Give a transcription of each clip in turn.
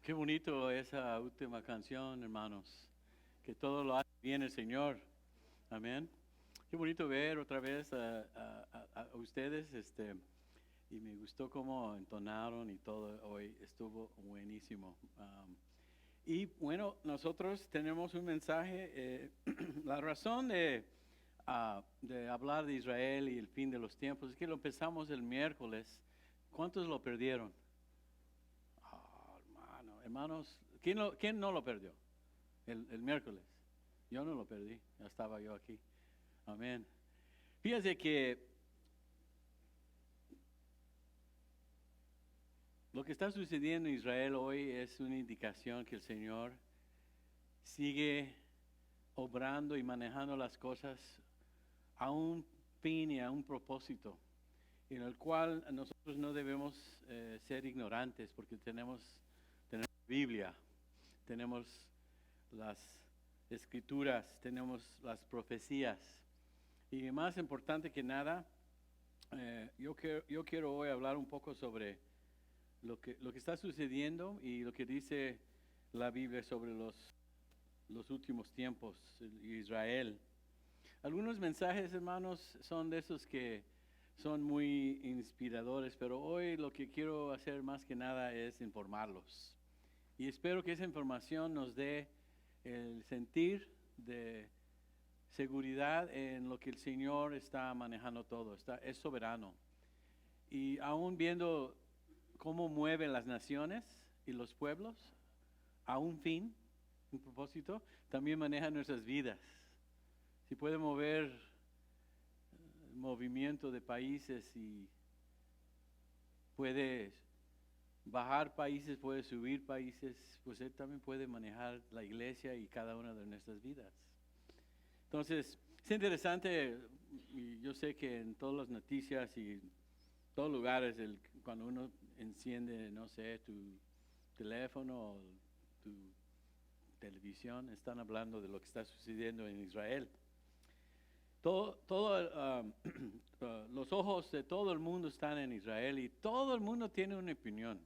Qué bonito esa última canción, hermanos. Que todo lo hace bien el Señor. Amén. Qué bonito ver otra vez a ustedes, y me gustó cómo entonaron y todo hoy. Estuvo buenísimo. Y bueno, nosotros tenemos un mensaje. La razón de hablar de Israel y el fin de los tiempos es que lo empezamos el miércoles. ¿Cuántos lo perdieron? Hermanos, ¿quién no lo perdió? El miércoles. Yo no lo perdí, ya estaba yo aquí. Amén. Fíjense que lo que está sucediendo en Israel hoy es una indicación que el Señor sigue obrando y manejando las cosas a un fin y a un propósito, en el cual nosotros no debemos ser ignorantes, porque tenemos Biblia, tenemos las escrituras, tenemos las profecías. Y más importante que nada, yo quiero hoy hablar un poco sobre lo que está sucediendo y lo que dice la Biblia sobre los últimos tiempos, Israel. Algunos mensajes, hermanos, son de esos que son muy inspiradores, pero hoy lo que quiero hacer más que nada es informarlos. Y espero que esa información nos dé el sentir de seguridad en lo que el Señor está manejando todo, es soberano. Y aún viendo cómo mueve las naciones y los pueblos, a un fin, un propósito, también maneja nuestras vidas. Si puede mover el movimiento de países y puede bajar países, puede subir países, pues Él también puede manejar la iglesia y cada una de nuestras vidas. Entonces, es interesante, y yo sé que en todas las noticias y todos lugares, cuando uno enciende, no sé, tu teléfono o tu televisión, están hablando de lo que está sucediendo en Israel. Los ojos de todo el mundo están en Israel y todo el mundo tiene una opinión,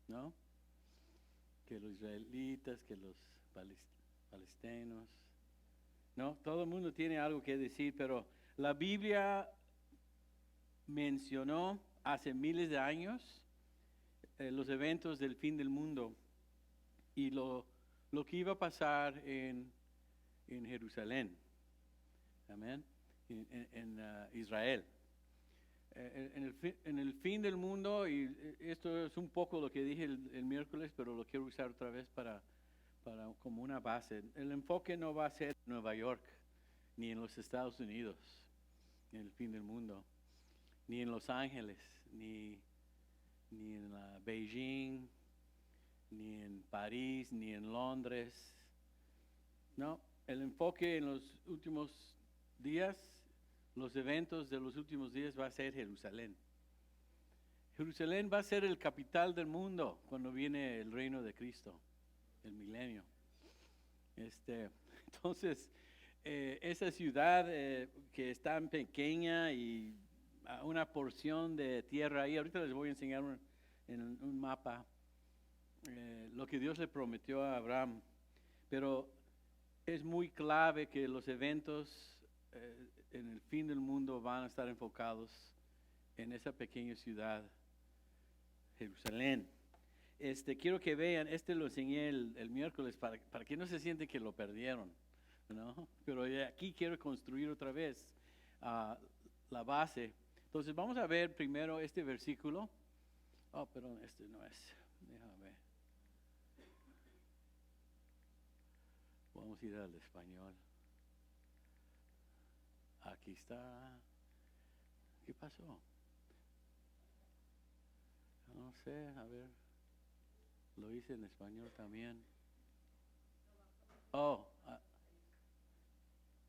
¿no? Que los israelitas, que los palestinos, ¿no? Todo el mundo tiene algo que decir, pero la Biblia mencionó hace miles de años los eventos del fin del mundo y lo que iba a pasar en Jerusalén, amén, en Israel. En el fin del mundo, y esto es un poco lo que dije el miércoles, pero lo quiero usar otra vez para como una base. El enfoque no va a ser en Nueva York, ni en los Estados Unidos, en el fin del mundo, ni en Los Ángeles, ni en Beijing, ni en París, ni en Londres. No, el enfoque en los últimos días, los eventos de los últimos días va a ser Jerusalén. Jerusalén va a ser el capital del mundo cuando viene el reino de Cristo, el milenio. Entonces, esa ciudad que es tan pequeña y una porción de tierra ahí, ahorita les voy a enseñar en un mapa lo que Dios le prometió a Abraham, pero es muy clave que los eventos en el fin del mundo van a estar enfocados en esa pequeña ciudad, Jerusalén. Quiero que vean, lo enseñé el miércoles para que no se sienten que lo perdieron, ¿no? Pero aquí quiero construir otra vez la base. Entonces vamos a ver primero este versículo. Oh, perdón, no es. Déjame ver. Vamos a ir al español. Aquí está. ¿Qué pasó? No sé, a ver. Lo hice en español también. Oh,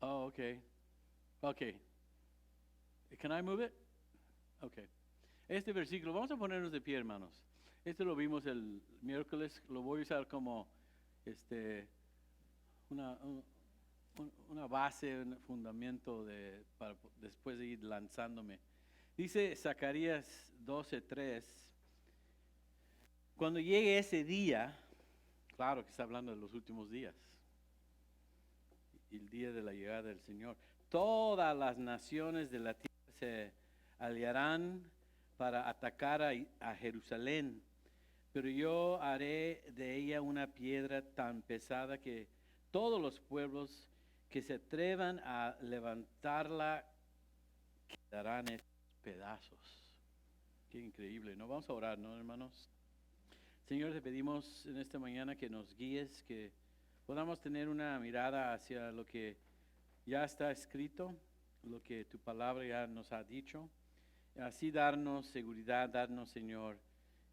okay. Okay. Can I move it? Okay. Este versículo, vamos a ponernos de pie, hermanos. Lo vimos el miércoles, lo voy a usar como una base, un fundamento para después de ir lanzándome. Dice Zacarías 12:3, cuando llegue ese día, Claro que está hablando de los últimos días y el día de la llegada del Señor. Todas las naciones de la tierra se aliarán para atacar a Jerusalén, pero yo haré de ella una piedra tan pesada que todos los pueblos que se atrevan a levantarla quedarán hechos pedazos. Qué increíble, ¿no? Vamos a orar, ¿no, hermanos? Señor, te pedimos en esta mañana que nos guíes, que podamos tener una mirada hacia lo que ya está escrito, lo que tu palabra ya nos ha dicho. Así darnos seguridad, darnos, Señor,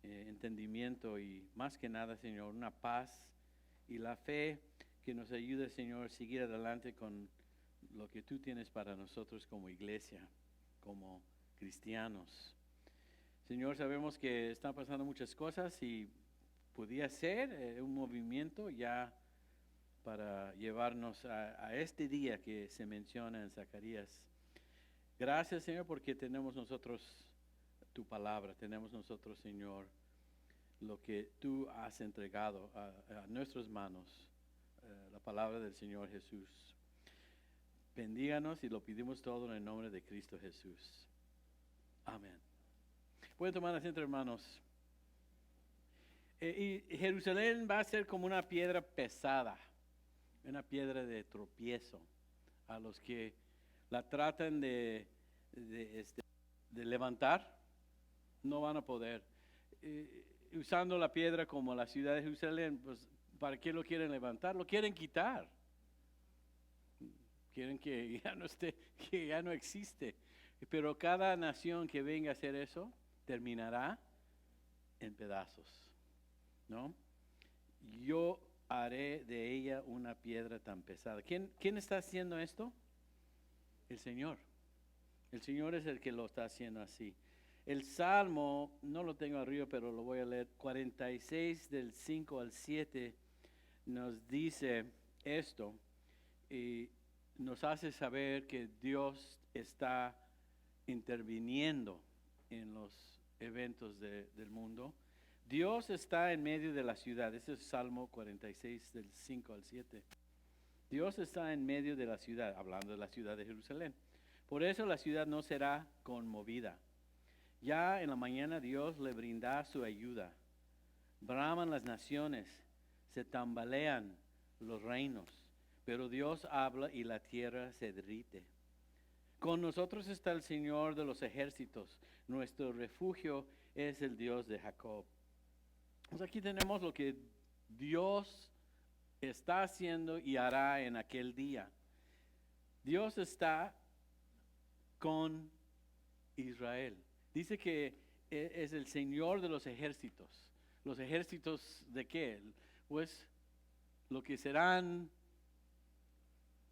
entendimiento y más que nada, Señor, una paz y la fe que nos ayude, Señor, a seguir adelante con lo que tú tienes para nosotros como iglesia, como cristianos. Señor, sabemos que están pasando muchas cosas y podía ser un movimiento ya para llevarnos a este día que se menciona en Zacarías. Gracias, Señor, porque tenemos nosotros tu palabra, tenemos nosotros, Señor, lo que tú has entregado a nuestras manos, la palabra del Señor Jesús. Bendíganos y lo pedimos todo en el nombre de Cristo Jesús. Amén. Pueden tomar asiento, hermanos. Y Jerusalén va a ser como una piedra pesada, una piedra de tropiezo a los que la tratan de levantar, no van a poder. Usando la piedra como la ciudad de Jerusalén, pues ¿para qué lo quieren levantar? Lo quieren quitar. Quieren que ya no esté, que ya no existe. Pero cada nación que venga a hacer eso terminará en pedazos, ¿no? Yo haré de ella una piedra tan pesada. ¿Quién está haciendo esto? El Señor. El Señor es el que lo está haciendo así. El Salmo, no lo tengo arriba, pero lo voy a leer, 46 del 5 al 7, nos dice esto y nos hace saber que Dios está interviniendo en los eventos del mundo. Dios está en medio de la ciudad. Ese es Salmo 46 del 5 al 7. Dios está en medio de la ciudad, hablando de la ciudad de Jerusalén. Por eso la ciudad no será conmovida. Ya en la mañana Dios le brinda su ayuda. Braman las naciones, se tambalean los reinos, pero Dios habla y la tierra se derrite. Con nosotros está el Señor de los ejércitos. Nuestro refugio es el Dios de Jacob. Pues aquí tenemos lo que Dios está haciendo y hará en aquel día. Dios está con Israel. Dice que es el Señor de los ejércitos. ¿Los ejércitos de qué? Pues lo que serán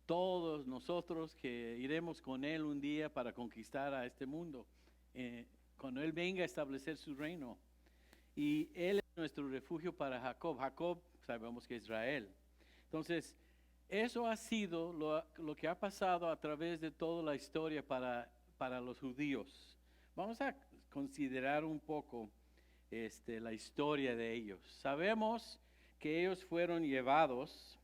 todos nosotros que iremos con Él un día para conquistar a este mundo. Cuando Él venga a establecer su reino. Y Él es nuestro refugio para Jacob. Jacob sabemos que es Israel. Entonces, eso ha sido lo que ha pasado a través de toda la historia para los judíos. Vamos a considerar un poco la historia de ellos. Sabemos que ellos fueron llevados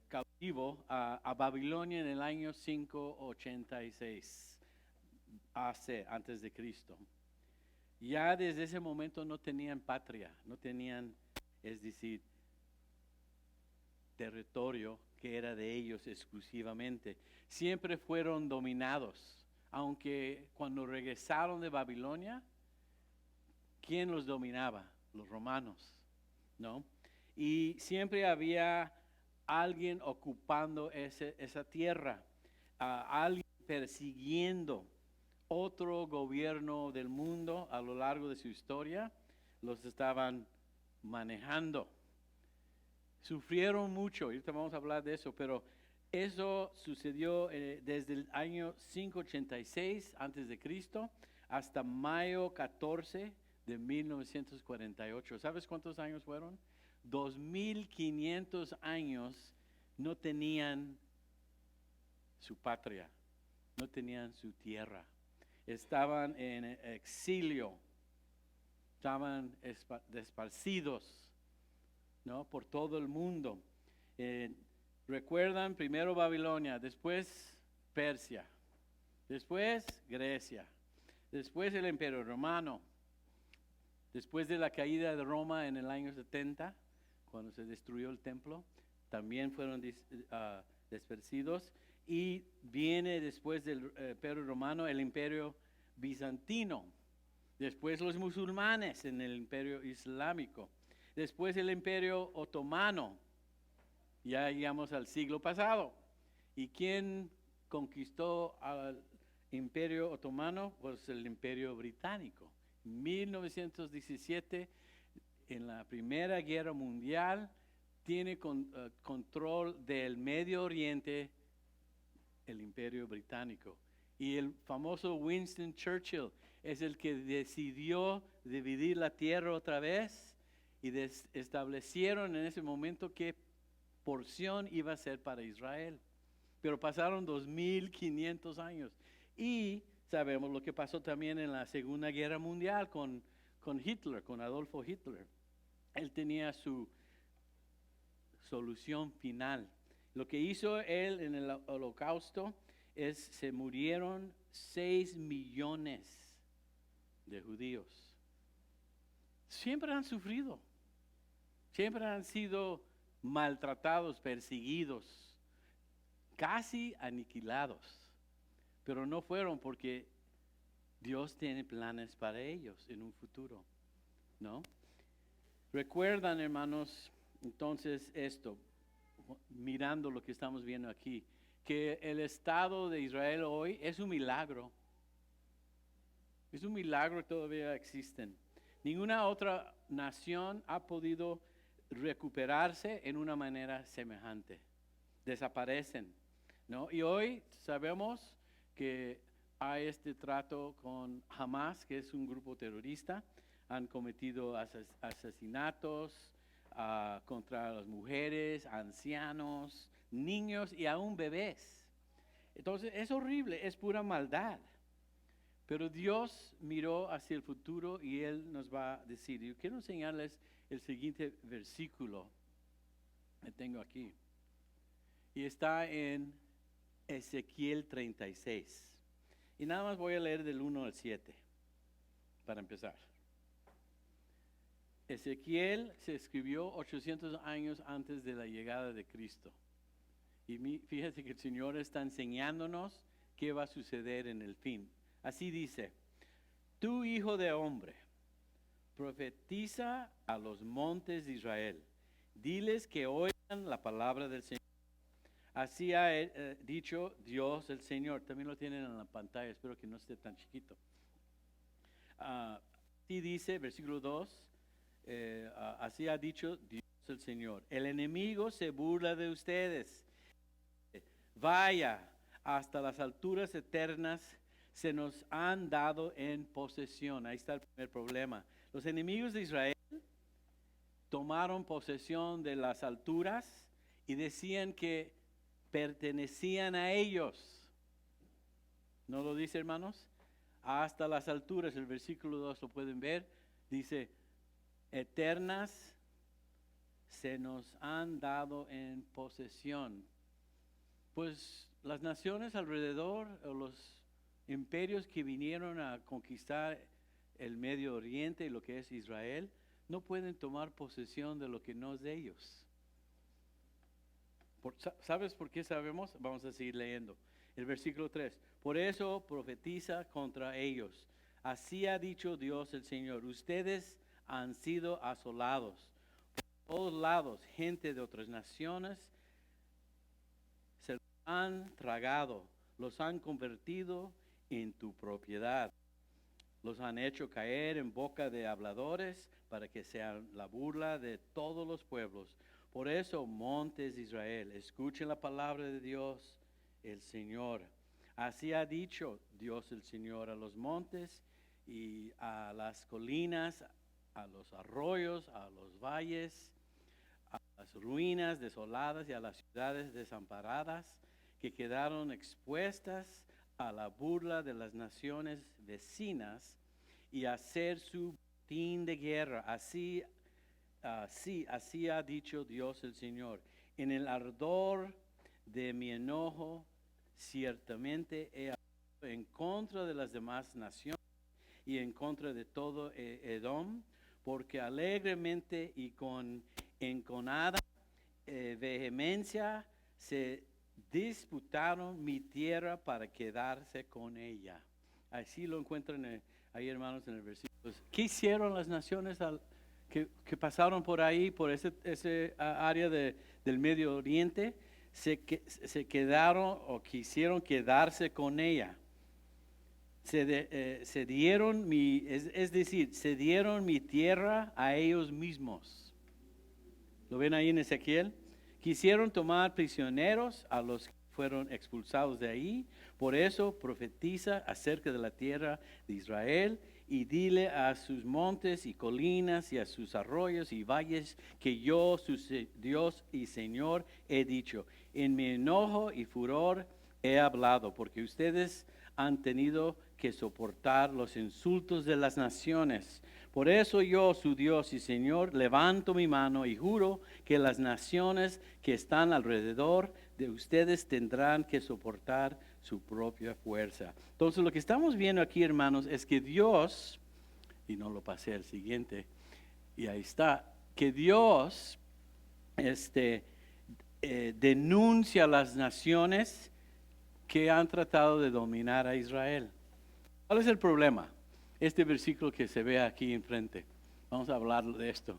cautivo a Babilonia en el año 586 AC, antes de Cristo. Ya desde ese momento no tenían patria, no tenían, es decir, territorio que era de ellos exclusivamente. Siempre fueron dominados, aunque cuando regresaron de Babilonia, ¿quién los dominaba? Los romanos, ¿no? Y siempre había alguien ocupando esa tierra, alguien persiguiendo otro gobierno del mundo a lo largo de su historia, los estaban manejando. Sufrieron mucho, ahorita vamos a hablar de eso, pero eso sucedió desde el año 586 antes de Cristo hasta mayo 14 de 1948. ¿Sabes cuántos años fueron? 2500 años no tenían su patria, no tenían su tierra. Estaban en exilio, estaban desparcidos ¿no? Por todo el mundo. Recuerdan primero Babilonia, después Persia, después Grecia, después el Imperio Romano, después de la caída de Roma en el año 70, cuando se destruyó el templo, también fueron dispersidos. Y viene después del Imperio Romano el Imperio Bizantino, después los musulmanes en el Imperio Islámico, después el Imperio Otomano. Ya llegamos al siglo pasado. ¿Y quién conquistó al Imperio Otomano? Pues el Imperio Británico. En 1917, en la Primera Guerra Mundial, tiene control del Medio Oriente el Imperio Británico. Y el famoso Winston Churchill es el que decidió dividir la tierra otra vez y establecieron en ese momento que porción iba a ser para Israel. Pero pasaron 2500 años. Y sabemos lo que pasó también en la Segunda Guerra Mundial con Hitler, con Adolfo Hitler. Él tenía su solución final. Lo que hizo él en el Holocausto es se murieron 6 millones de judíos. Siempre han sufrido. Siempre han sido maltratados, perseguidos, casi aniquilados, pero no fueron porque Dios tiene planes para ellos en un futuro, ¿no? Recuerdan, hermanos, entonces esto, mirando lo que estamos viendo aquí, que el Estado de Israel hoy es un milagro. Es un milagro que todavía existen. Ninguna otra nación ha podido recuperarse en una manera semejante. Desaparecen, ¿no? Y hoy sabemos que hay este trato con Hamas, que es un grupo terrorista. Han cometido asesinatos contra las mujeres, ancianos, niños y aún bebés. Entonces es horrible, es pura maldad. Pero Dios miró hacia el futuro y Él nos va a decir. Yo quiero enseñarles el siguiente versículo que tengo aquí. Y está en Ezequiel 36. Y nada más voy a leer del 1 al 7 para empezar. Ezequiel se escribió 800 años antes de la llegada de Cristo. Y fíjate que el Señor está enseñándonos qué va a suceder en el fin. Así dice: tú, hijo de hombre, profetiza a los montes de Israel. Diles que oigan la palabra del Señor. Así ha dicho Dios el Señor. También lo tienen en la pantalla, espero que no esté tan chiquito. Así dice, versículo 2, así ha dicho Dios el Señor. El enemigo se burla de ustedes. Vaya, hasta las alturas eternas se nos han dado en posesión. Ahí está el primer problema. Los enemigos de Israel tomaron posesión de las alturas y decían que pertenecían a ellos. ¿No lo dice, hermanos? Hasta las alturas, el versículo 2 lo pueden ver, dice, eternas se nos han dado en posesión. Pues las naciones alrededor, o los imperios que vinieron a conquistar el Medio Oriente y lo que es Israel, no pueden tomar posesión de lo que no es de ellos. ¿Sabes por qué sabemos? Vamos a seguir leyendo. El versículo 3. Por eso profetiza contra ellos. Así ha dicho Dios el Señor. Ustedes han sido asolados. Por todos lados, gente de otras naciones se los han tragado. Los han convertido en tu propiedad. Los han hecho caer en boca de habladores para que sean la burla de todos los pueblos. Por eso, montes de Israel, escuchen la palabra de Dios, el Señor. Así ha dicho Dios el Señor a los montes y a las colinas, a los arroyos, a los valles, a las ruinas desoladas y a las ciudades desamparadas que quedaron expuestas a la burla de las naciones vecinas y a hacer su botín de guerra. Así sí, así ha dicho Dios el Señor. En el ardor de mi enojo, ciertamente he hablado en contra de las demás naciones y en contra de todo Edom, porque alegremente y con enconada vehemencia se disputaron mi tierra para quedarse con ella. Así lo encuentran ahí, hermanos, en el versículo. ¿Qué hicieron las naciones que pasaron por ahí, por ese área del Medio Oriente? Se quedaron o quisieron quedarse con ella. Se dieron es decir, se dieron mi tierra a ellos mismos. ¿Lo ven ahí en Ezequiel? Quisieron tomar prisioneros a los que fueron expulsados de ahí. Por eso profetiza acerca de la tierra de Israel y dile a sus montes y colinas y a sus arroyos y valles que yo, su Dios y Señor, he dicho. En mi enojo y furor he hablado, porque ustedes han tenido que soportar los insultos de las naciones. Por eso yo, su Dios y Señor, levanto mi mano y juro que las naciones que están alrededor de ustedes tendrán que soportar su propia fuerza. Entonces lo que estamos viendo aquí, hermanos, es que Dios, y no lo pasé al siguiente, y ahí está, que Dios denuncia a las naciones que han tratado de dominar a Israel. ¿Cuál es el problema? Este versículo que se ve aquí enfrente. Vamos a hablar de esto.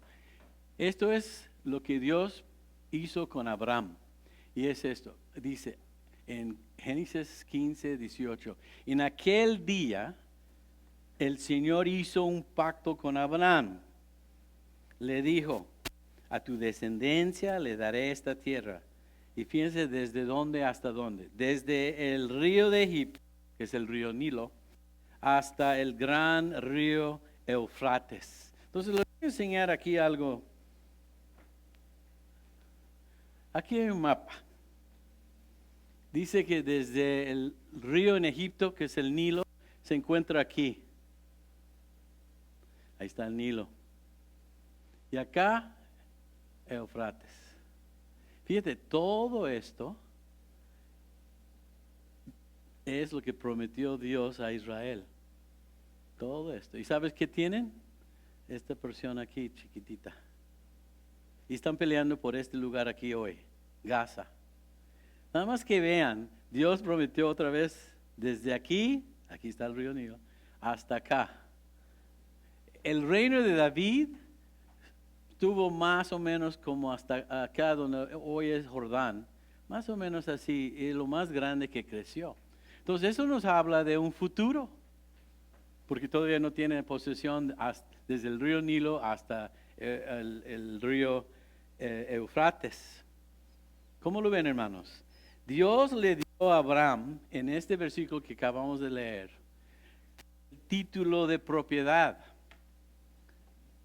Esto es lo que Dios hizo con Abraham. Y es esto. Dice en Génesis 15, 18. En aquel día el Señor hizo un pacto con Abraham. Le dijo, a tu descendencia le daré esta tierra. Y fíjense desde dónde hasta dónde. Desde el río de Egipto, que es el río Nilo, hasta el gran río Eufrates. Entonces les voy a enseñar aquí algo. Aquí hay un mapa. Dice que desde el río en Egipto, que es el Nilo, se encuentra aquí. Ahí está el Nilo. Y acá, Eufrates. Fíjate, todo esto es lo que prometió Dios a Israel. Todo esto. ¿Y sabes qué tienen? Esta porción aquí, chiquitita. Y están peleando por este lugar aquí hoy, Gaza. Nada más que vean, Dios prometió otra vez desde aquí está el río Nilo, hasta acá. El reino de David tuvo más o menos como hasta acá donde hoy es Jordán, más o menos así, es lo más grande que creció. Entonces eso nos habla de un futuro, porque todavía no tiene posesión desde el río Nilo hasta el río Eufrates. ¿Cómo lo ven, hermanos? Dios le dio a Abraham, en este versículo que acabamos de leer, el título de propiedad.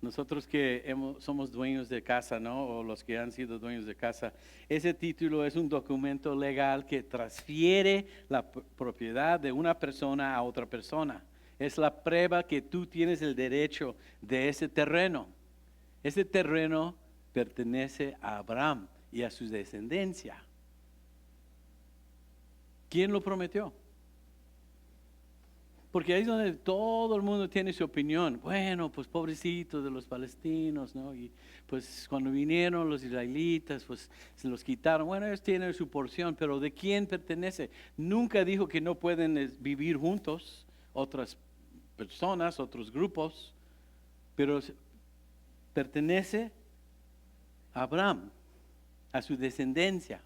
Nosotros que somos dueños de casa, ¿no? O los que han sido dueños de casa, ese título es un documento legal que transfiere la propiedad de una persona a otra persona. Es la prueba que tú tienes el derecho de ese terreno. Ese terreno pertenece a Abraham y a su descendencia. ¿Quién lo prometió? Porque ahí es donde todo el mundo tiene su opinión. Bueno, pues pobrecitos de los palestinos, ¿no? Y pues cuando vinieron los israelitas, pues se los quitaron. Bueno, ellos tienen su porción, pero ¿de quién pertenece? Nunca dijo que no pueden vivir juntos otras personas, otros grupos, pero pertenece a Abraham, a su descendencia.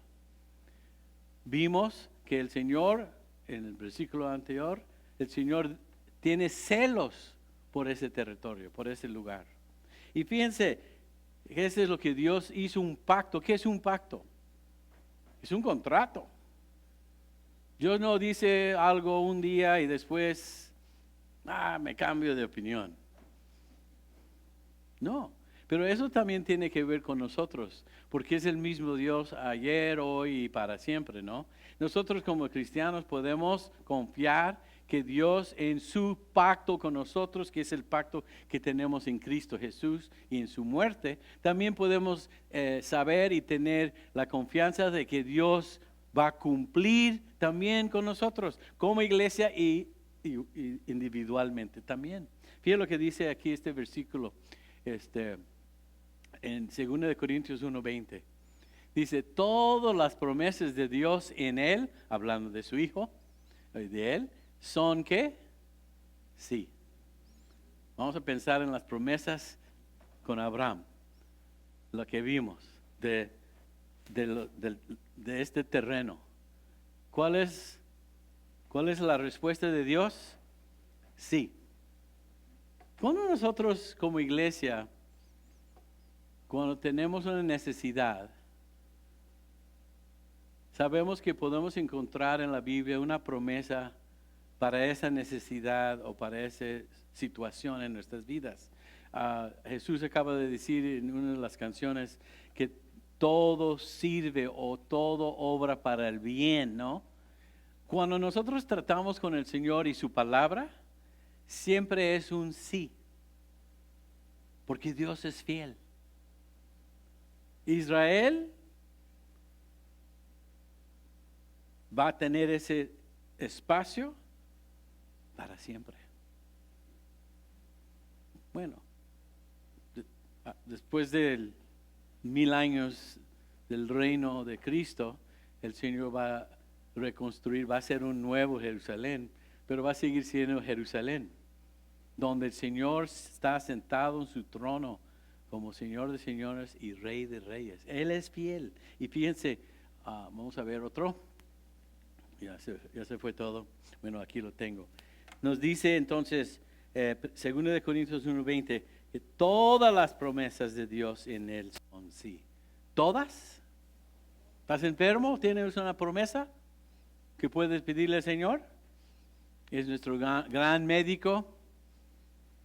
Vimos que el Señor, en el versículo anterior, el Señor tiene celos por ese territorio, por ese lugar. Y fíjense, ese es lo que Dios hizo, un pacto. ¿Qué es un pacto? Es un contrato. Dios no dice algo un día y después, me cambio de opinión. No, pero eso también tiene que ver con nosotros, porque es el mismo Dios ayer, hoy y para siempre, ¿no? Nosotros como cristianos podemos confiar que Dios en su pacto con nosotros, que es el pacto que tenemos en Cristo Jesús y en su muerte, también podemos saber y tener la confianza de que Dios va a cumplir también con nosotros, como iglesia y individualmente también. Fíjate lo que dice aquí este versículo, en 2 de Corintios 1:20. Dice, todas las promesas de Dios en Él, hablando de su Hijo, de Él, ¿son qué? Sí. Vamos a pensar en las promesas con Abraham, lo que vimos de este terreno. ¿Cuál es la respuesta de Dios? Sí. Cuando nosotros como iglesia, cuando tenemos una necesidad, sabemos que podemos encontrar en la Biblia una promesa para esa necesidad o para esa situación en nuestras vidas. Jesús acaba de decir en una de las canciones que todo sirve o todo obra para el bien, ¿no? Cuando nosotros tratamos con el Señor y su palabra, siempre es un sí, porque Dios es fiel. Israel va a tener ese espacio para siempre. Bueno, después de 1000 años del reino de Cristo, el Señor va a reconstruir, va a ser un nuevo Jerusalén, pero va a seguir siendo Jerusalén, donde el Señor está sentado en su trono como Señor de señores y Rey de reyes. Él es fiel. Y fíjense, vamos a ver otro. Ya se fue todo. Bueno, aquí lo tengo. Nos dice entonces, 2 de Corintios 1:20, que todas las promesas de Dios en Él son sí. ¿Todas? ¿Estás enfermo? ¿Tienes una promesa que puedes pedirle al Señor? Es nuestro gran médico.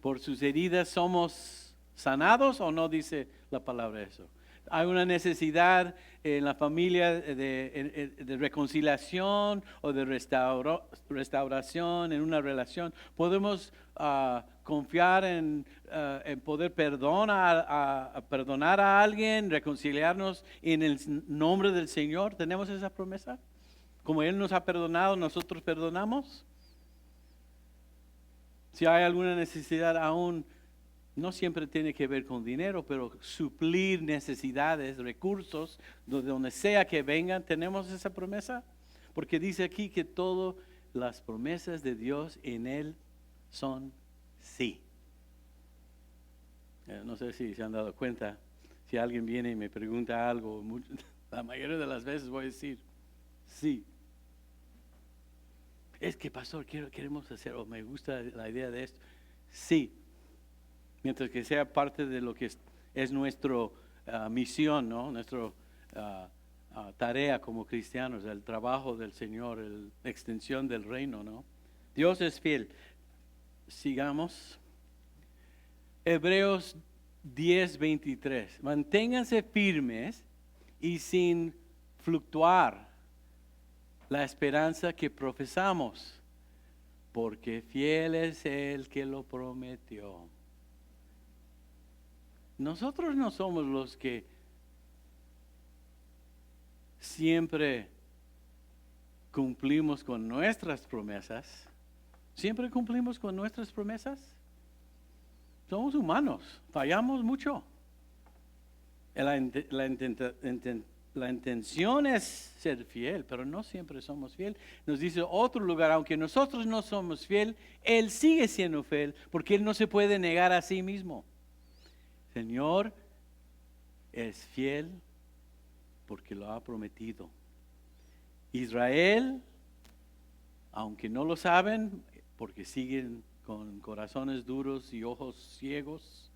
Por sus heridas somos sanados, ¿o no dice la palabra eso? Hay una necesidad en la familia de reconciliación o de restauración en una relación. Podemos confiar en poder perdonar a alguien, reconciliarnos en el nombre del Señor. ¿Tenemos esa promesa? Como Él nos ha perdonado, nosotros perdonamos. Si hay alguna necesidad aún, no siempre tiene que ver con dinero, pero suplir necesidades, recursos, de donde sea que vengan, ¿tenemos esa promesa? Porque dice aquí que todas las promesas de Dios en Él son sí. No sé si se han dado cuenta, si alguien viene y me pregunta algo, la mayoría de las veces voy a decir sí. Es que, pastor, queremos hacer, o me gusta la idea de esto. Sí. Mientras que sea parte de lo que es nuestra misión, ¿no? Nuestra tarea como cristianos, el trabajo del Señor, la extensión del reino, ¿no? Dios es fiel. Sigamos. Hebreos 10:23. Manténganse firmes y sin fluctuar la esperanza que profesamos, porque fiel es el que lo prometió. Nosotros no somos los que siempre cumplimos con nuestras promesas. ¿Siempre cumplimos con nuestras promesas? Somos humanos, fallamos mucho. La intención es ser fiel, pero no siempre somos fiel. Nos dice otro lugar, aunque nosotros no somos fiel, Él sigue siendo fiel, porque Él no se puede negar a sí mismo. Señor es fiel porque lo ha prometido. Israel, aunque no lo saben, porque siguen con corazones duros y ojos ciegos,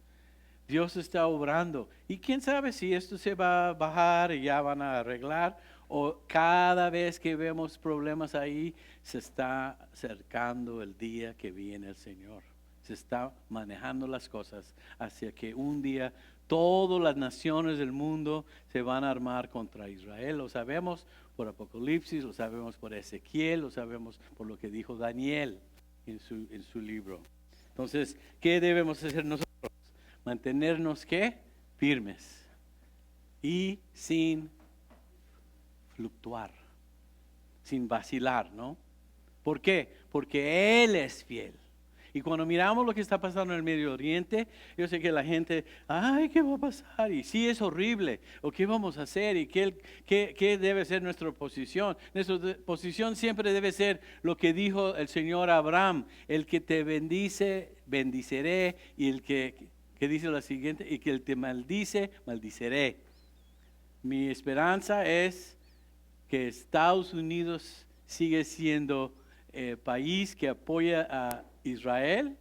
Dios está obrando. Y quién sabe si esto se va a bajar y ya van a arreglar, o cada vez que vemos problemas ahí, se está acercando el día que viene el Señor. Se está manejando las cosas hacia que un día todas las naciones del mundo se van a armar contra Israel. Lo sabemos por Apocalipsis, lo sabemos por Ezequiel, lo sabemos por lo que dijo Daniel. en su libro. Entonces, ¿qué debemos hacer nosotros? Mantenernos, ¿qué? Firmes y sin fluctuar, sin vacilar, ¿no? ¿Por qué? Porque Él es fiel. Y cuando miramos lo que está pasando en el Medio Oriente, yo sé que la gente, ay, ¿qué va a pasar? Y sí es horrible, o qué vamos a hacer, y qué debe ser nuestra posición. Nuestra posición siempre debe ser lo que dijo el Señor a Abraham: el que te bendice, bendiceré, y el que dice la siguiente, y que el te maldice, maldiceré. Mi esperanza es que Estados Unidos sigue siendo país que apoya a Israel,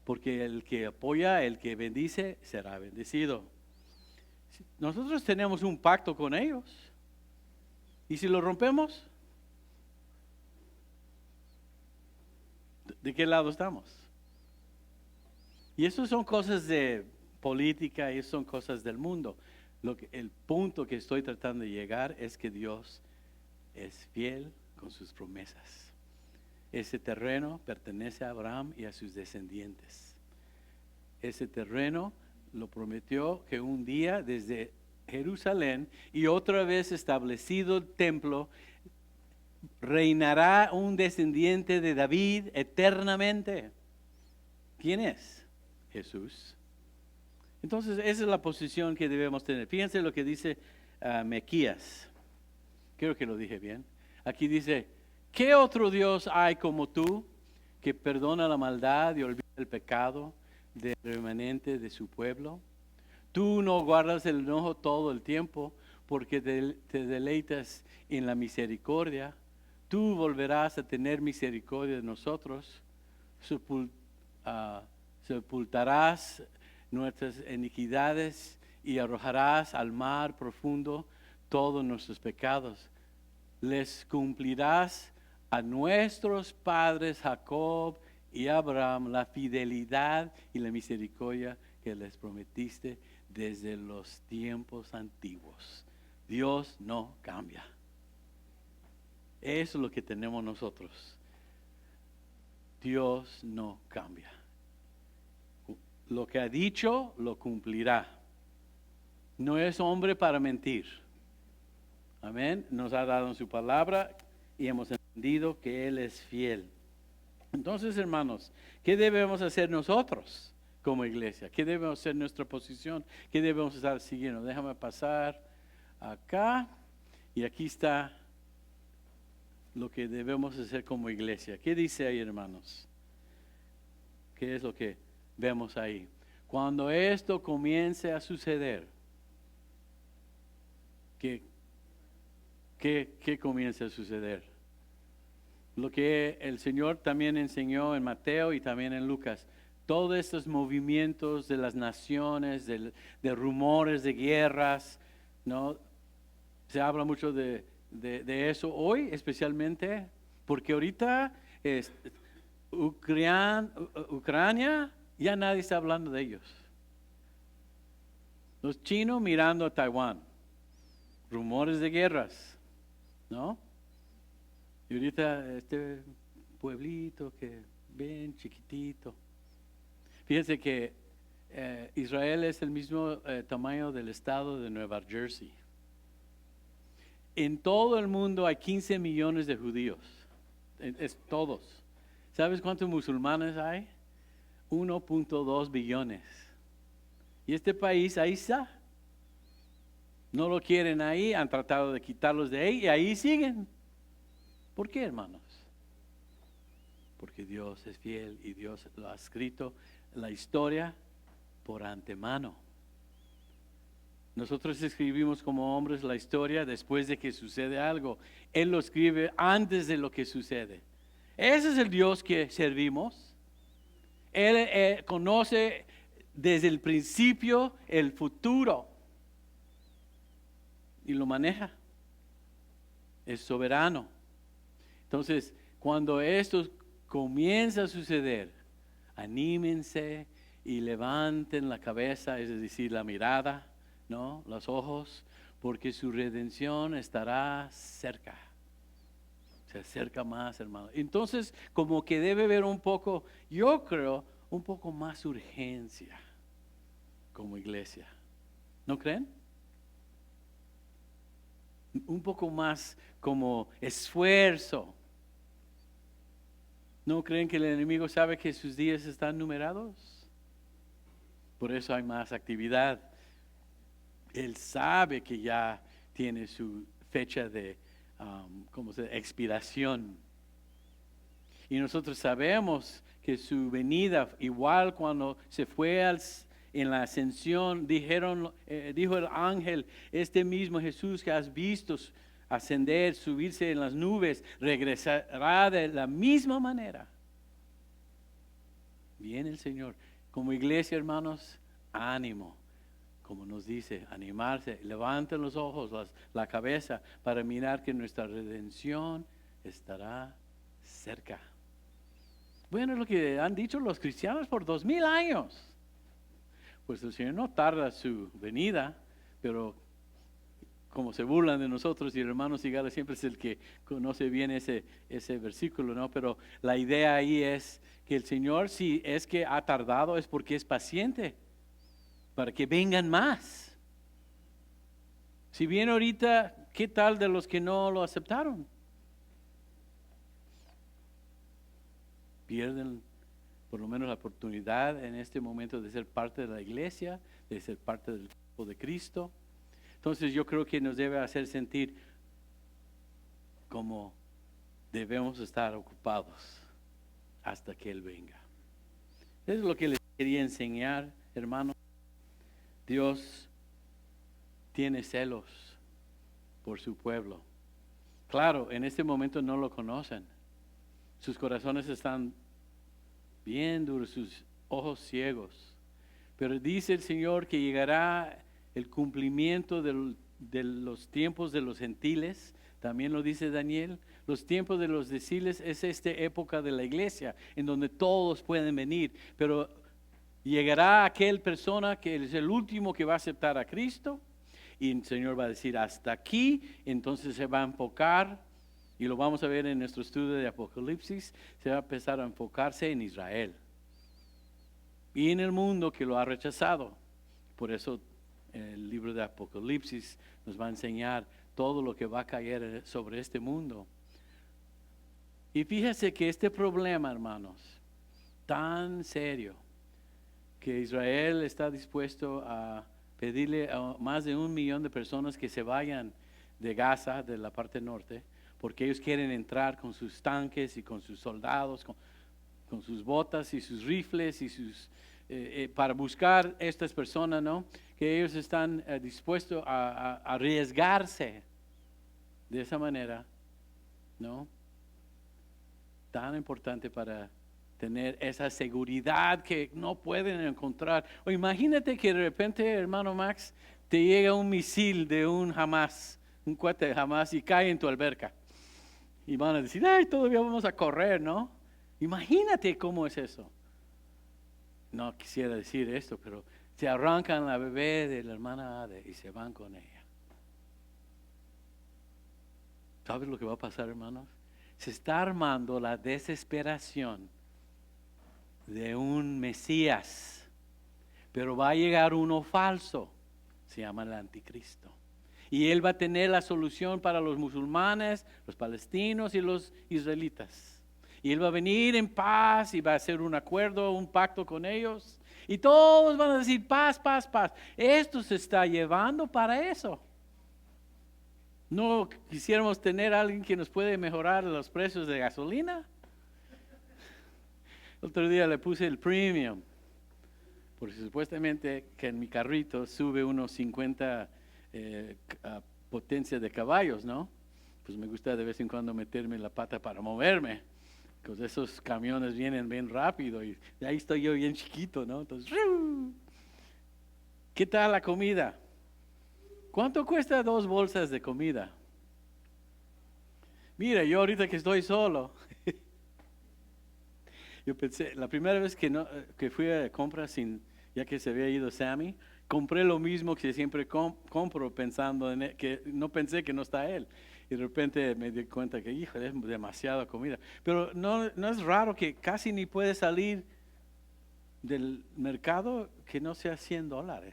porque el que apoya, el que bendice, será bendecido. Nosotros tenemos un pacto con ellos, y si lo rompemos, ¿de qué lado estamos? Y eso son cosas de política, y eso son cosas del mundo. El punto que estoy tratando de llegar es que Dios es fiel con sus promesas. Ese terreno pertenece a Abraham y a sus descendientes. Ese terreno lo prometió que un día desde Jerusalén y otra vez establecido el templo, reinará un descendiente de David eternamente. ¿Quién es? Jesús. Entonces esa es la posición que debemos tener. Fíjense lo que dice Miqueas. Creo que lo dije bien. Aquí dice: ¿qué otro Dios hay como tú, que perdona la maldad y olvida el pecado del remanente de su pueblo? Tú no guardas el enojo todo el tiempo, porque te deleitas en la misericordia. Tú volverás a tener misericordia de nosotros. Sepultarás nuestras iniquidades y arrojarás al mar profundo todos nuestros pecados. Les cumplirás a nuestros padres Jacob y Abraham la fidelidad y la misericordia que les prometiste desde los tiempos antiguos. Dios no cambia. Eso es lo que tenemos nosotros. Dios no cambia. Lo que ha dicho, lo cumplirá. No es hombre para mentir. Amén. Nos ha dado en su palabra y hemos entendido que Él es fiel. Entonces, hermanos, ¿qué debemos hacer nosotros como iglesia? ¿Qué debemos hacer nuestra posición? ¿Qué debemos estar siguiendo? Déjame pasar acá. Y aquí está lo que debemos hacer como iglesia. ¿Qué dice ahí, hermanos? ¿Qué es lo que vemos ahí? Cuando esto comience a suceder, ¿qué comienza a suceder? Lo que el Señor también enseñó en Mateo y también en Lucas. Todos estos movimientos de las naciones, de rumores de guerras, ¿no? Se habla mucho de eso hoy, especialmente porque ahorita Ucrania, ya nadie está hablando de ellos. Los chinos mirando a Taiwán, rumores de guerras, ¿no? Y ahorita este pueblito que ven chiquitito. Fíjense que Israel es el mismo tamaño del estado de Nueva Jersey. En todo el mundo hay 15 millones de judíos. Es todos. ¿Sabes cuántos musulmanes hay? 1.2 billones. Y este país ahí está. No lo quieren ahí, han tratado de quitarlos de ahí y ahí siguen. ¿Por qué, hermanos? Porque Dios es fiel y Dios lo ha escrito la historia por antemano. Nosotros escribimos como hombres la historia después de que sucede algo. Él lo escribe antes de lo que sucede. Ese es el Dios que servimos. Él conoce desde el principio el futuro y lo maneja. Es soberano. Entonces, cuando esto comienza a suceder, anímense y levanten la cabeza, es decir, la mirada, ¿no? Los ojos, porque su redención estará cerca. Se acerca más, hermano. Entonces, como que debe haber un poco, yo creo, un poco más urgencia como iglesia. ¿No creen? Un poco más como esfuerzo. ¿No creen que el enemigo sabe que sus días están numerados? Por eso hay más actividad. Él sabe que ya tiene su fecha de expiración. Y nosotros sabemos que su venida, igual cuando se fue en la ascensión, dijo el ángel, este mismo Jesús que has visto ascender, subirse en las nubes, regresará de la misma manera. Viene el Señor. Como iglesia, hermanos, ánimo. Como nos dice, animarse, levanten los ojos, la cabeza, para mirar que nuestra redención estará cerca. Bueno, es lo que han dicho los cristianos por 2000 años. Pues el Señor no tarda su venida, pero como se burlan de nosotros, y el hermano Sigala siempre es el que conoce bien ese versículo, ¿no? Pero la idea ahí es que el Señor, si es que ha tardado, es porque es paciente, para que vengan más. Si viene ahorita, ¿qué tal de los que no lo aceptaron? Pierden por lo menos la oportunidad en este momento de ser parte de la iglesia, de ser parte del cuerpo de Cristo. Entonces yo creo que nos debe hacer sentir como debemos estar ocupados hasta que Él venga. Eso es lo que les quería enseñar, hermanos. Dios tiene celos por su pueblo. Claro, en este momento no lo conocen. Sus corazones están bien duros, sus ojos ciegos. Pero dice el Señor que llegará el cumplimiento de los tiempos de los gentiles. También lo dice Daniel. Los tiempos de los gentiles es esta época de la iglesia en donde todos pueden venir. Pero llegará aquel persona que es el último que va a aceptar a Cristo. Y el Señor va a decir hasta aquí. Entonces se va a enfocar. Y lo vamos a ver en nuestro estudio de Apocalipsis, se va a empezar a enfocarse en Israel y en el mundo que lo ha rechazado. Por eso el libro de Apocalipsis nos va a enseñar todo lo que va a caer sobre este mundo. Y fíjese que este problema, hermanos, tan serio, que Israel está dispuesto a pedirle a más de 1 millón de personas que se vayan de Gaza, de la parte norte, porque ellos quieren entrar con sus tanques y con sus soldados, con sus botas y sus rifles y para buscar estas personas, ¿no? Que ellos están dispuestos a arriesgarse de esa manera, ¿no? Tan importante para tener esa seguridad que no pueden encontrar. O imagínate que de repente, hermano Max, te llega un misil de un Hamas, un cohete de Hamas y cae en tu alberca. Y van a decir, ay, todavía vamos a correr, ¿no? Imagínate cómo es eso. No quisiera decir esto, pero se arrancan la bebé de la hermana Ade y se van con ella. ¿Sabes lo que va a pasar, hermanos? Se está armando la desesperación de un Mesías, pero va a llegar uno falso, se llama el anticristo. Y él va a tener la solución para los musulmanes, los palestinos y los israelitas. Y él va a venir en paz y va a hacer un acuerdo, un pacto con ellos. Y todos van a decir paz, paz, paz. Esto se está llevando para eso. ¿No quisiéramos tener a alguien que nos puede mejorar los precios de gasolina? Otro día le puse el premium, porque supuestamente que en mi carrito sube unos 50 potencia de caballos, ¿no? Pues me gusta de vez en cuando meterme la pata para moverme, pues esos camiones vienen bien rápido y ahí estoy yo bien chiquito, ¿no? Entonces, ¿qué tal la comida? ¿Cuánto cuesta 2 bolsas de comida? Mira, yo ahorita que estoy solo, yo pensé, la primera vez que fui a comprar ya que se había ido Sammy, compré lo mismo que siempre compro pensando en que no pensé que no está él. Y de repente me di cuenta que, hijo, es demasiada comida. Pero no es raro que casi ni puede salir del mercado que no sea $100.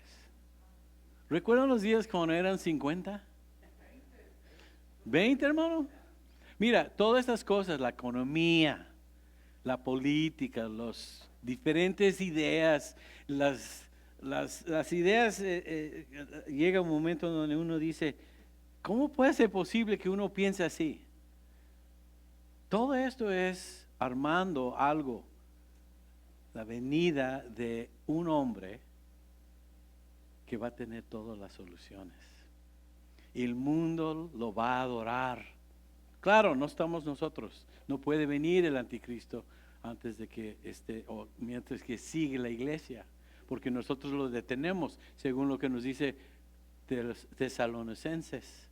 ¿Recuerdan los días cuando eran 50? 20, hermano. Mira, todas estas cosas, la economía, la política, las diferentes ideas, las ideas, llega un momento donde uno dice, ¿cómo puede ser posible que uno piense así? Todo esto es armando algo, la venida de un hombre que va a tener todas las soluciones. Y el mundo lo va a adorar. Claro, no estamos nosotros. No puede venir el anticristo antes de que esté, o mientras que sigue la iglesia, porque nosotros lo detenemos, según lo que nos dice de los tesalonicenses.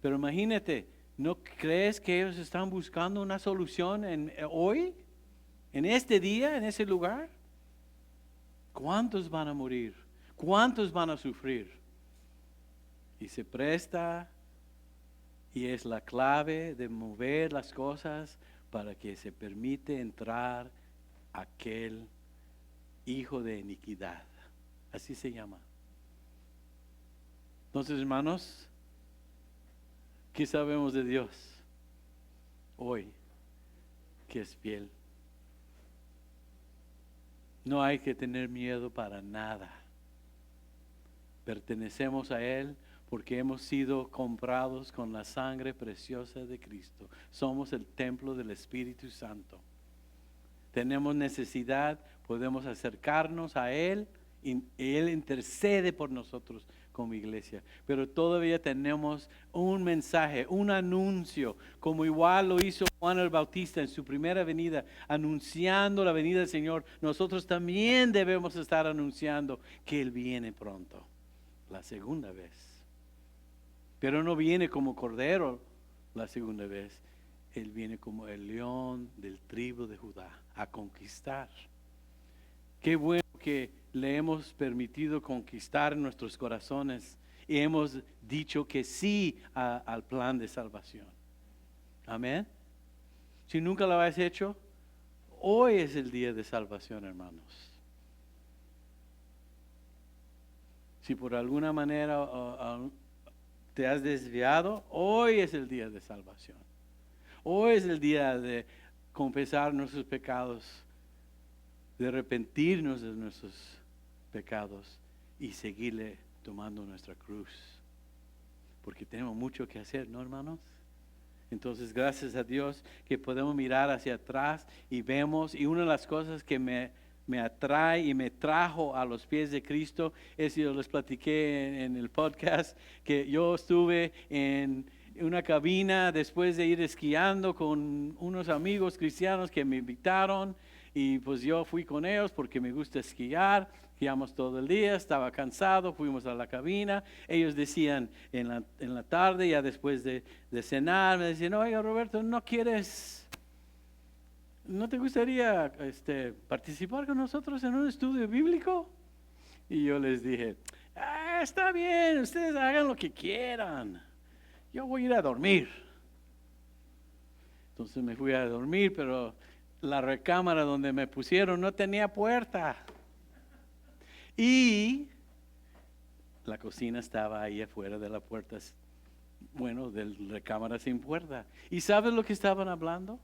Pero imagínate, ¿no crees que ellos están buscando una solución hoy, en este día, en ese lugar? ¿Cuántos van a morir? ¿Cuántos van a sufrir? Y se presta, y es la clave de mover las cosas para que se permite entrar aquel hijo de iniquidad. Así se llama. Entonces, hermanos, ¿qué sabemos de Dios hoy? Que es fiel. No hay que tener miedo para nada. Pertenecemos a Él porque hemos sido comprados con la sangre preciosa de Cristo. Somos el templo del Espíritu Santo. Tenemos necesidad, podemos acercarnos a Él y Él intercede por nosotros como iglesia. Pero todavía tenemos un mensaje, un anuncio, como igual lo hizo Juan el Bautista en su primera venida, anunciando la venida del Señor. Nosotros también debemos estar anunciando que Él viene pronto, la segunda vez. Pero no viene como cordero la segunda vez. Él viene como el león del tribu de Judá a conquistar. Qué bueno que le hemos permitido conquistar nuestros corazones y hemos dicho que sí al plan de salvación. Amén. Si nunca lo has hecho, hoy es el día de salvación, hermanos. Si por alguna manera te has desviado, hoy es el día de salvación. Hoy es el día de confesar nuestros pecados, de arrepentirnos de nuestros pecados y seguirle tomando nuestra cruz. Porque tenemos mucho que hacer, ¿no, hermanos? Entonces, gracias a Dios que podemos mirar hacia atrás y vemos, y una de las cosas que me atrae y me trajo a los pies de Cristo es, yo les platiqué en el podcast, que yo estuve en una cabina después de ir esquiando con unos amigos cristianos que me invitaron, y pues yo fui con ellos porque me gusta esquiar. Esquiamos todo el día, estaba cansado, fuimos a la cabina. Ellos decían en la tarde, ya después de cenar, me decían, oiga Roberto, ¿no te gustaría participar con nosotros en un estudio bíblico? Y yo les dije, está bien, ustedes hagan lo que quieran, yo voy a ir a dormir. Entonces me fui a dormir, pero la recámara donde me pusieron no tenía puerta. Y la cocina estaba ahí afuera de la puerta, de la recámara sin puerta. ¿Y sabes lo que estaban hablando?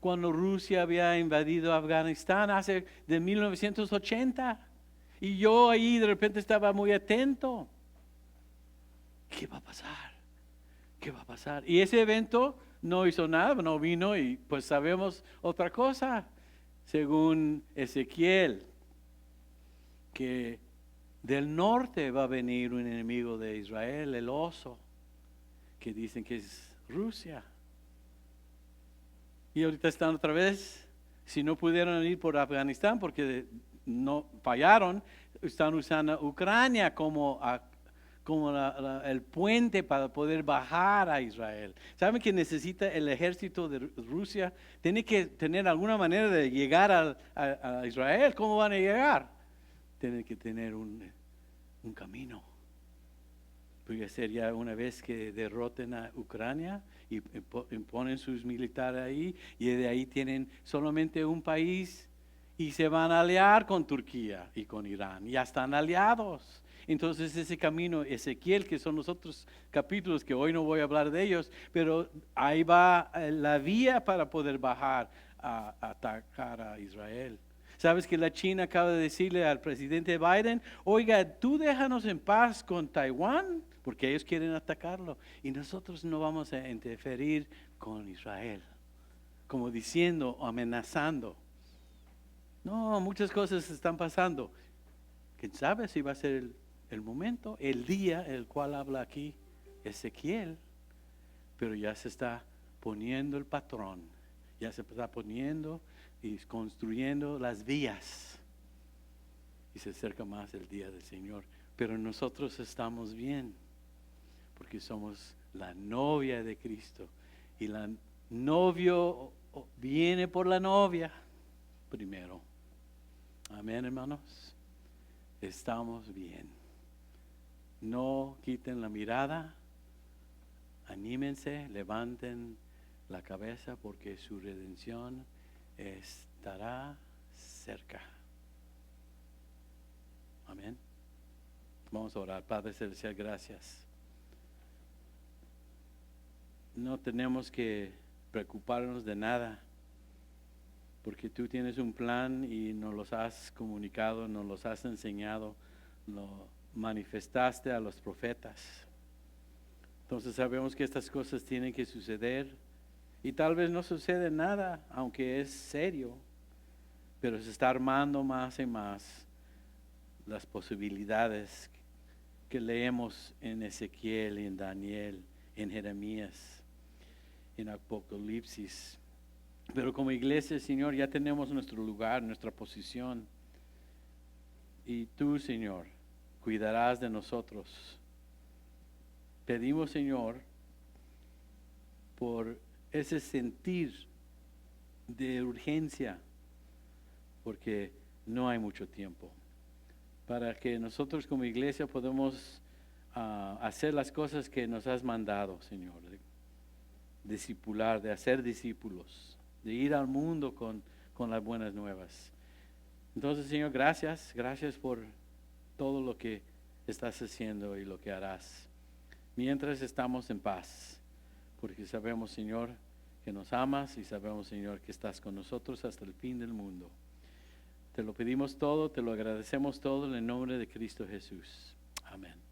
Cuando Rusia había invadido Afganistán de 1980. Y yo ahí de repente estaba muy atento. ¿Qué va a pasar? ¿Qué va a pasar? Y ese evento no hizo nada, no vino, y pues sabemos otra cosa. Según Ezequiel, que del norte va a venir un enemigo de Israel, el oso, que dicen que es Rusia. Y ahorita están otra vez, si no pudieron ir por Afganistán porque no fallaron, están usando Ucrania como el puente para poder bajar a Israel. ¿Saben que necesita el ejército de Rusia? Tiene que tener alguna manera de llegar a Israel. ¿Cómo van a llegar? Tienen que tener un camino. Puede ser ya una vez que derroten a Ucrania y ponen sus militares ahí, y de ahí tienen solamente un país y se van a aliar con Turquía y con Irán. Ya están aliados. Entonces ese camino, Ezequiel, que son los otros capítulos que hoy no voy a hablar de ellos, pero ahí va la vía para poder bajar a atacar a Israel. ¿Sabes que la China acaba de decirle al presidente Biden, oiga, tú déjanos en paz con Taiwán, porque ellos quieren atacarlo, y nosotros no vamos a interferir con Israel, como diciendo, amenazando? No, muchas cosas están pasando. ¿Quién sabe si va a ser el momento, el día, el cual habla aquí Ezequiel? Pero ya se está poniendo el patrón, ya se está poniendo y construyendo las vías. Y se acerca más el día del Señor. Pero nosotros estamos bien, porque somos la novia de Cristo. Y el novio viene por la novia primero. Amén, hermanos. Estamos bien. No quiten la mirada. Anímense, levanten la cabeza, porque su redención estará cerca. Amén. Vamos a orar. Padre Celestial, gracias. No tenemos que preocuparnos de nada, porque tú tienes un plan y nos los has comunicado, nos los has enseñado, lo manifestaste a los profetas. Entonces sabemos que estas cosas tienen que suceder, y tal vez no sucede nada, aunque es serio, pero se está armando más y más las posibilidades que leemos en Ezequiel, en Daniel, en Jeremías, en Apocalipsis. Pero como iglesia, Señor, ya tenemos nuestro lugar, nuestra posición. Y tú, Señor, cuidarás de nosotros. Pedimos, Señor, por ese sentir de urgencia, porque no hay mucho tiempo, para que nosotros como iglesia podamos hacer las cosas que nos has mandado, Señor, de discipular, de hacer discípulos, de ir al mundo con las buenas nuevas. Entonces, Señor, gracias por todo lo que estás haciendo y lo que harás, mientras estamos en paz, porque sabemos, Señor, que nos amas, y sabemos, Señor, que estás con nosotros hasta el fin del mundo. Te lo pedimos todo, te lo agradecemos todo en el nombre de Cristo Jesús. Amén.